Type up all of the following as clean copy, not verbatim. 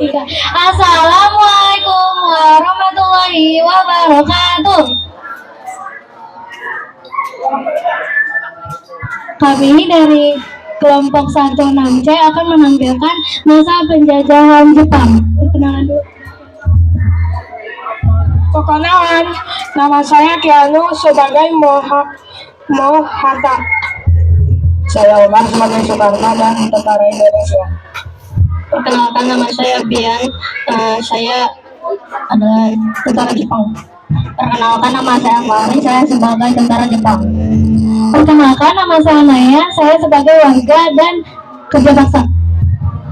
Assalamualaikum warahmatullahi wabarakatuh. Kami dari kelompok 16C akan menampilkan masa penjajahan Jepang. Perkenalan dulu. Perkenalan, nama saya Keanu sebagai Mohata. Saya Umar sebagai Soekarno dan Tentara Indonesia. Perkenalkan, nama saya Bian. Saya adalah tentara Jepang. Perkenalkan, nama saya Mari. Saya sebagai tentara Jepang. Perkenalkan, nama saya Naya. Saya sebagai warga dan kerja paksa.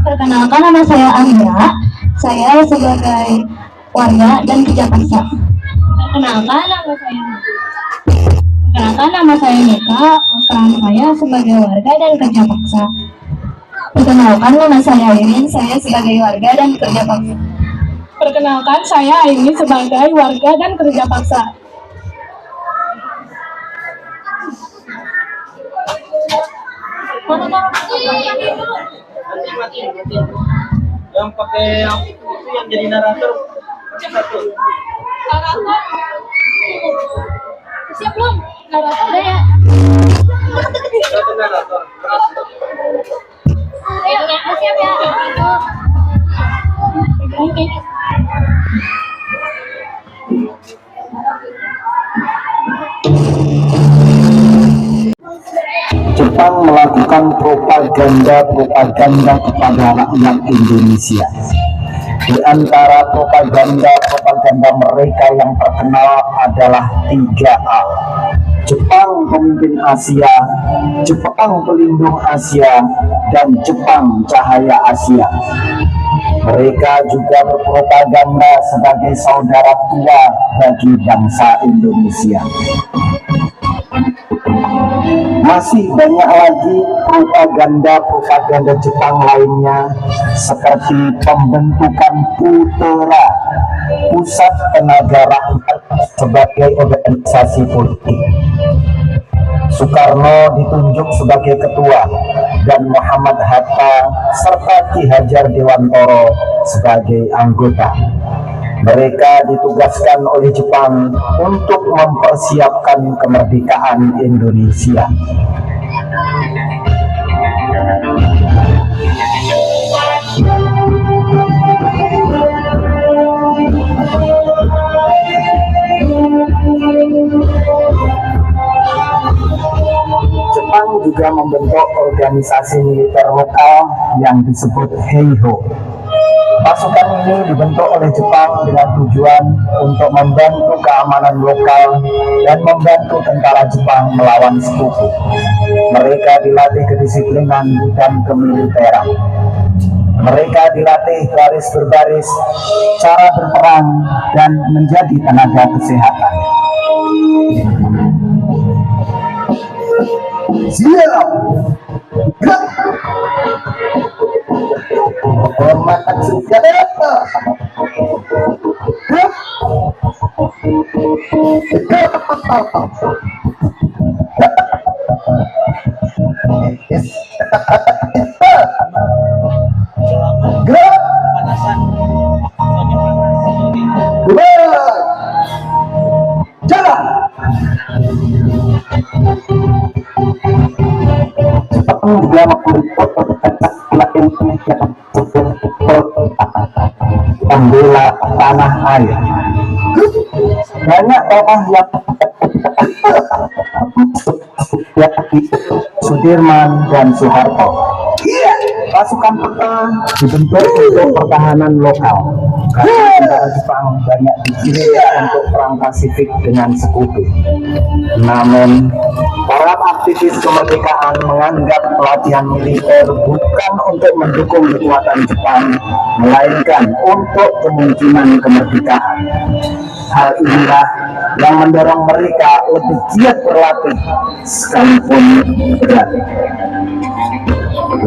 Perkenalkan, nama saya Amira. Saya sebagai warga dan kerja paksa. Perkenalkan, nama saya Nika. Peran saya sebagai warga dan kerja paksa. Perkenalkan, nama saya Irin. Saya sebagai warga dan kerja paksa. Perkenalkan, saya Aini sebagai warga dan kerja paksa. Yang pakai yang itu yang jadi narator satu. Siap belum? Narator udah ya? Satu narator. Ayo, siap ya? Oke. Jepang melakukan propaganda kepada rakyat Indonesia. Di antara propaganda mereka yang terkenal adalah 3A. Jepang pemimpin Asia, Jepang pelindung Asia, dan Jepang cahaya Asia. Mereka juga berpropaganda sebagai saudara tua bagi bangsa Indonesia. Masih banyak lagi propaganda Jepang lainnya, seperti pembentukan PUTERA, Pusat Tenaga Rakyat, sebagai organisasi politik. Soekarno ditunjuk sebagai ketua dan Muhammad Hatta serta Ki Hajar Dewantoro sebagai anggota. Mereka ditugaskan oleh Jepang untuk mempersiapkan kemerdekaan Indonesia. Jepang juga membentuk organisasi militer lokal yang disebut Heiho. Pasukan ini dibentuk oleh Jepang dengan tujuan untuk membantu keamanan lokal dan membantu tentara Jepang melawan sekutu. Mereka dilatih kedisiplinan dan kemiliteran. Mereka dilatih baris berbaris, cara berperang, dan menjadi tenaga kesehatan. Siap! Hormatan senjata. Gerak. Panasan. Jalan. Jepang juga membela tanah air. Banyak tokoh yang Sudirman dan Soeharto. Pasukan peta dibentuk untuk pertahanan lokal karena tentara Jepang banyak dikirim untuk perang Pasifik dengan sekutu. Namun, para aktivis kemerdekaan menganggap pelatihan militer bukan untuk mendukung kekuatan Jepang, melainkan untuk kemungkinan kemerdekaan. Hal inilah yang mendorong mereka lebih giat berlatih sekalipun berat.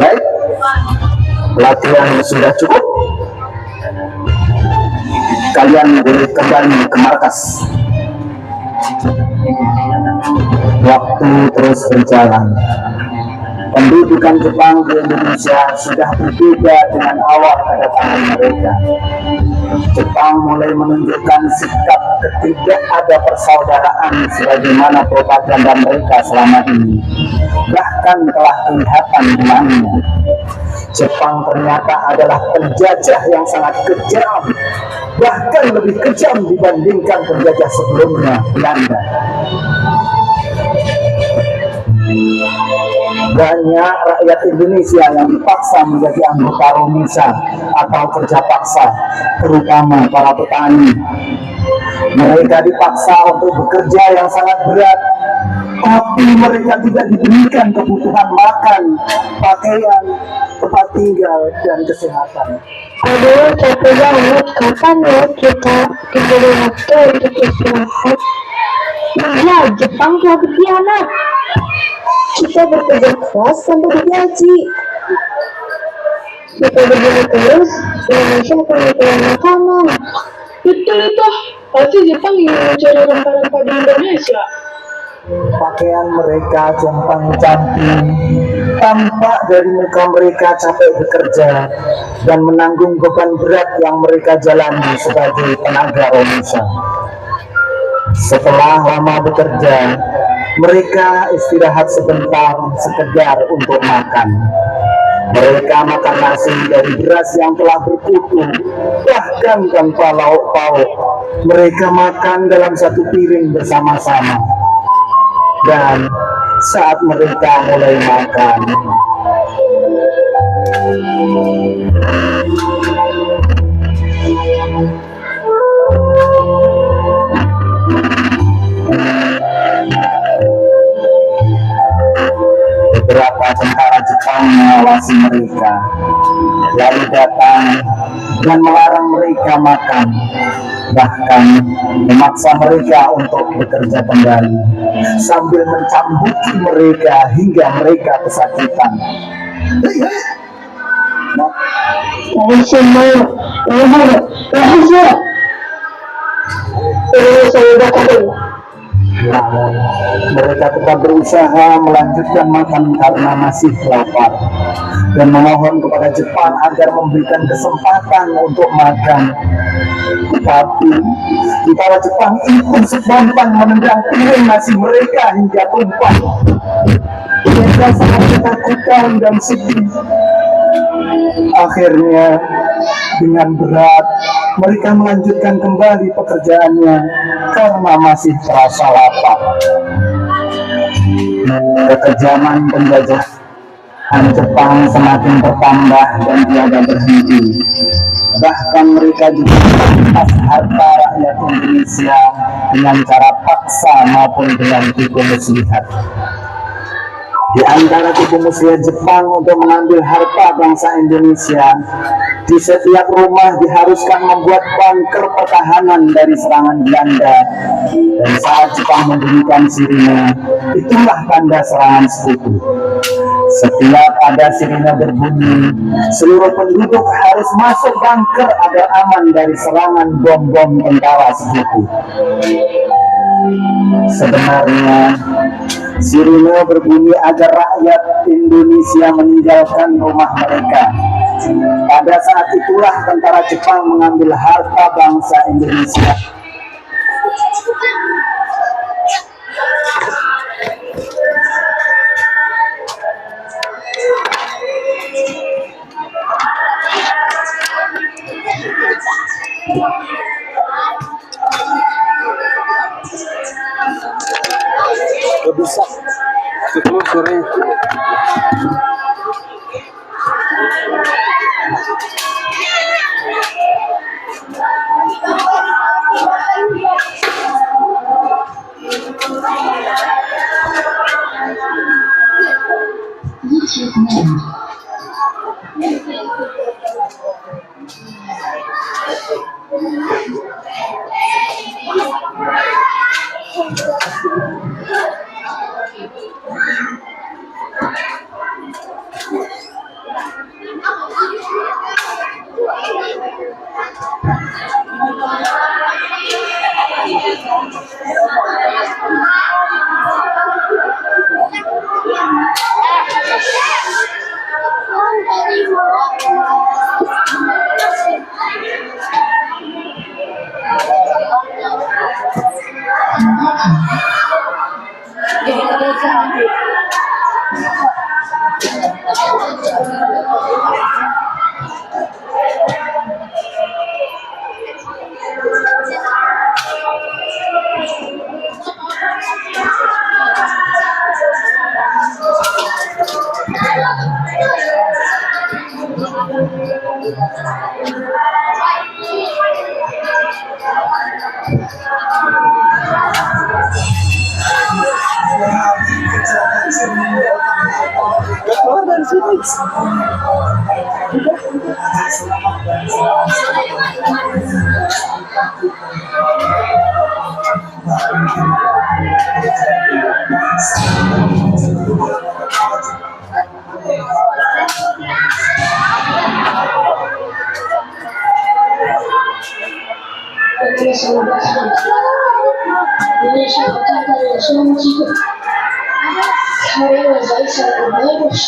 Baik, latihan sudah cukup. Kalian boleh kembali ke markas. Waktu terus berjalan. Pendudukan Jepang di Indonesia sudah berbeda dengan awal kedatangan mereka. Jepang mulai menunjukkan sikap ketidak ada persaudaraan sebagaimana propaganda mereka selama ini. Bahkan telah kelihatan menangnya. Jepang ternyata adalah penjajah yang sangat kejam, bahkan lebih kejam dibandingkan penjajah sebelumnya, Belanda. Banyak rakyat Indonesia yang dipaksa menjadi anggota Romisa atau kerja paksa, terutama para petani. Mereka dipaksa untuk bekerja yang sangat berat, tapi mereka tidak diberikan kebutuhan makan, pakaian, tempat tinggal, dan kesehatan. Aduh, capek banget. Kapan ya kita diberi waktu untuk istirahat? Ya, Jepang telah berkhianat. Kita bekerja keras sampai digaji. Jika begini terus, Indonesia akan kekurangan makanan. Betul itu. Pasti Jepang ingin mencari rempah-rempah di Indonesia. Pakaian mereka compang-camping, tampak dari muka mereka capek bekerja dan menanggung beban berat yang mereka jalani sebagai tenaga Romisa. Setelah lama bekerja, mereka istirahat sebentar sekedar untuk makan. Mereka makan nasi dari beras yang telah berkutu, bahkan tanpa lauk pauk. Mereka makan dalam satu piring bersama-sama. Dan saat mereka mulai makan, beberapa tentara Jepang mengawasi mereka, lalu datang dan melarang mereka makan, bahkan memaksa mereka untuk bekerja kembali, sambil mencambuki mereka hingga mereka kesakitan. Namun, mereka tetap berusaha melanjutkan makan karena masih lapar dan memohon kepada Jepang agar memberikan kesempatan untuk makan. Tetapi tentara Jepang itu spontan menendang piring nasi mereka hingga tumpah. Mereka sangat ketakutan dan sedih. Akhirnya, dengan berat, mereka melanjutkan kembali pekerjaannya karena masih terasa lapar. Kekejaman penjajahan Jepang semakin bertambah dan tiada berhenti. Bahkan mereka juga merampas harta rakyat Indonesia dengan cara paksa maupun dengan tipu muslihat. Di antara tipu muslihat Jepang untuk mengambil harta bangsa Indonesia, di setiap rumah diharuskan membuat bunker pertahanan dari serangan Belanda. Dan saat Jepang membunyikan sirine, itulah tanda serangan sekutu. Setiap ada sirine berbunyi, seluruh penduduk harus masuk bunker agar aman dari serangan bom-bom tentara sekutu. Sebenarnya, sirine berbunyi agar rakyat Indonesia meninggalkan rumah mereka. Pada saat itulah tentara Jepang mengambil harta bangsa Indonesia. Bisa cukup sore. Indonesia berkata yang semua itu karena saya sangat bagus.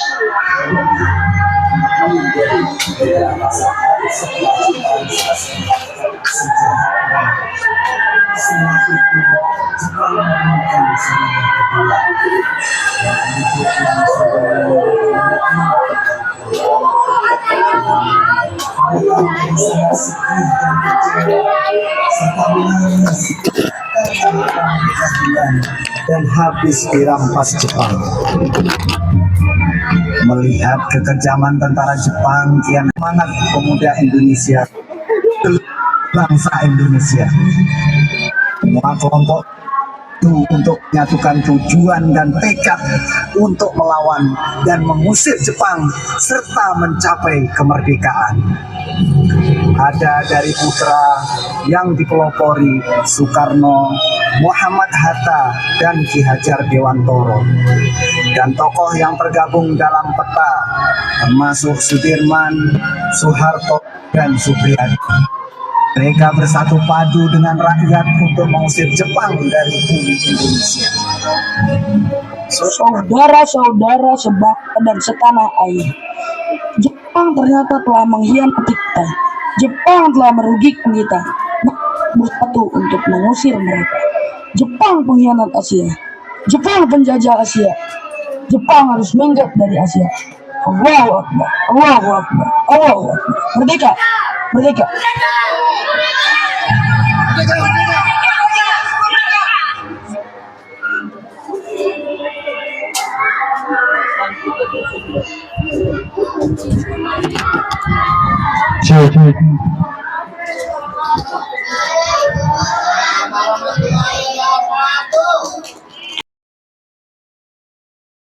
Dan habis dirampas Jepang. Melihat kekejaman tentara Jepang, kian semangat pemuda Indonesia, bangsa Indonesia, semua kelompok itu untuk menyatukan tujuan dan tekad untuk melawan dan mengusir Jepang serta mencapai kemerdekaan. Ada dari putra yang dipelopori Soekarno, Muhammad Hatta, dan Ki Hajar Dewantoro, dan tokoh yang tergabung dalam peta termasuk Sudirman, Soeharto, dan Supriyadi. Mereka bersatu padu dengan rakyat untuk mengusir Jepang dari bumi Indonesia. Saudara-saudara sebangsa dan setanah air, Jepang ternyata telah mengkhianati kita. Jepang telah merugikan kita. Bersatu untuk mengusir mereka. Jepang pengkhianat Asia. Jepang penjajah Asia. Jepang harus minggat dari Asia. Allahu Akbar, Allahu Akbar, Allahu Akbar. Merdeka, merdeka.